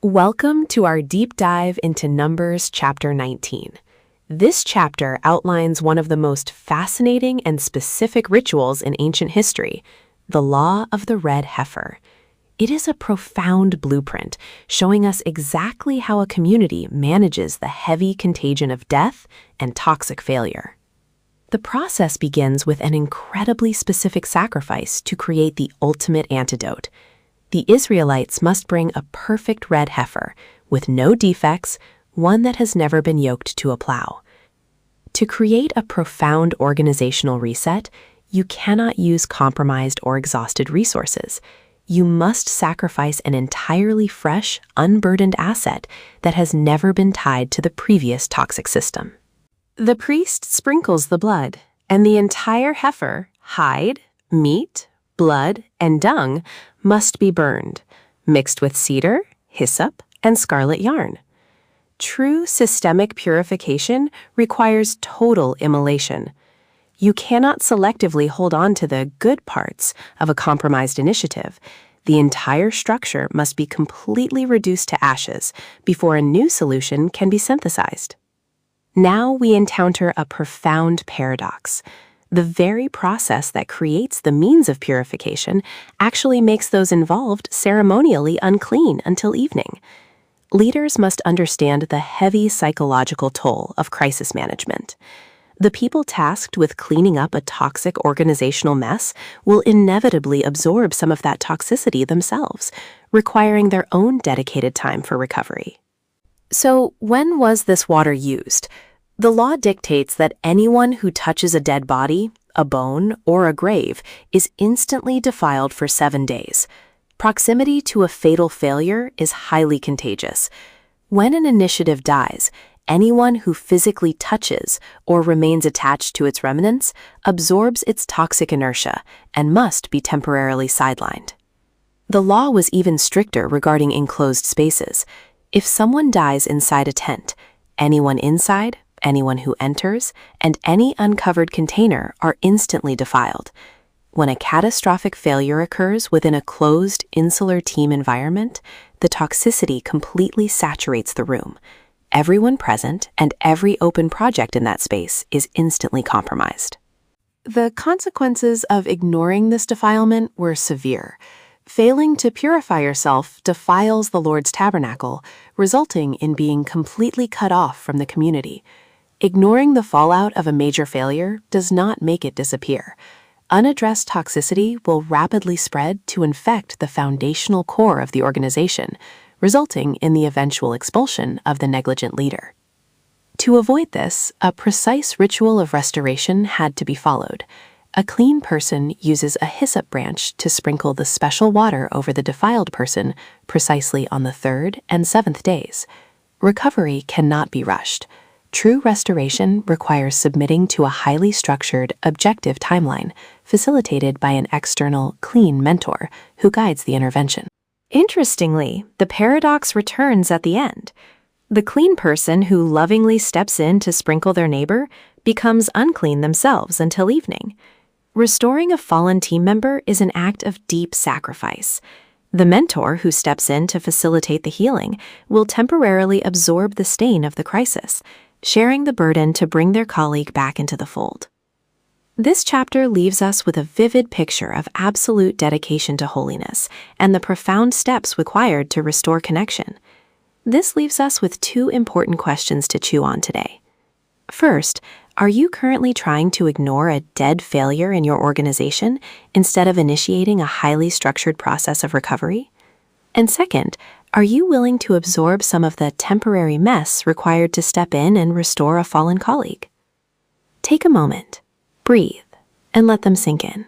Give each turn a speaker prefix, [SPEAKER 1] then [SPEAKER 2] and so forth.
[SPEAKER 1] Welcome to our deep dive into Numbers chapter 19. This chapter outlines one of the most fascinating and specific rituals in ancient history, the Law of the Red Heifer. It is a profound blueprint showing us exactly how a community manages the heavy contagion of death and toxic failure. The process begins with an incredibly specific sacrifice to create the ultimate antidote. The Israelites must bring a perfect red heifer, with no defects, one that has never been yoked to a plow. To create a profound organizational reset, you cannot use compromised or exhausted resources. You must sacrifice an entirely fresh, unburdened asset that has never been tied to the previous toxic system. The priest sprinkles the blood, and the entire heifer, hide, meat, blood, and dung must be burned, mixed with cedar, hyssop, and scarlet yarn. True systemic purification requires total immolation. You cannot selectively hold on to the good parts of a compromised initiative. The entire structure must be completely reduced to ashes before a new solution can be synthesized. Now we encounter a profound paradox. The very process that creates the means of purification actually makes those involved ceremonially unclean until evening. Leaders must understand the heavy psychological toll of crisis management. The people tasked with cleaning up a toxic organizational mess will inevitably absorb some of that toxicity themselves, requiring their own dedicated time for recovery. So, when was this water used? The law dictates that anyone who touches a dead body, a bone, or a grave is instantly defiled for 7 days. Proximity to a fatal failure is highly contagious. When an initiative dies, anyone who physically touches or remains attached to its remnants absorbs its toxic inertia and must be temporarily sidelined. The law was even stricter regarding enclosed spaces. If someone dies inside a tent, anyone inside, anyone who enters, and any uncovered container are instantly defiled. When a catastrophic failure occurs within a closed, insular team environment, the toxicity completely saturates the room. Everyone present and every open project in that space is instantly compromised. The consequences of ignoring this defilement were severe. Failing to purify yourself defiles the Lord's tabernacle, resulting in being completely cut off from the community. Ignoring the fallout of a major failure does not make it disappear. Unaddressed toxicity will rapidly spread to infect the foundational core of the organization, resulting in the eventual expulsion of the negligent leader. To avoid this, a precise ritual of restoration had to be followed. A clean person uses a hyssop branch to sprinkle the special water over the defiled person precisely on the 3rd and 7th days. Recovery cannot be rushed. True restoration requires submitting to a highly structured, objective timeline, facilitated by an external, clean mentor who guides the intervention. Interestingly, the paradox returns at the end. The clean person who lovingly steps in to sprinkle their neighbor becomes unclean themselves until evening. Restoring a fallen team member is an act of deep sacrifice. The mentor who steps in to facilitate the healing will temporarily absorb the stain of the crisis, sharing the burden to bring their colleague back into the fold. This chapter leaves us with a vivid picture of absolute dedication to holiness and the profound steps required to restore connection. This leaves us with 2 important questions to chew on today. First, are you currently trying to ignore a dead failure in your organization instead of initiating a highly structured process of recovery? And second, are you willing to absorb some of the temporary mess required to step in and restore a fallen colleague? Take a moment, breathe, and let them sink in.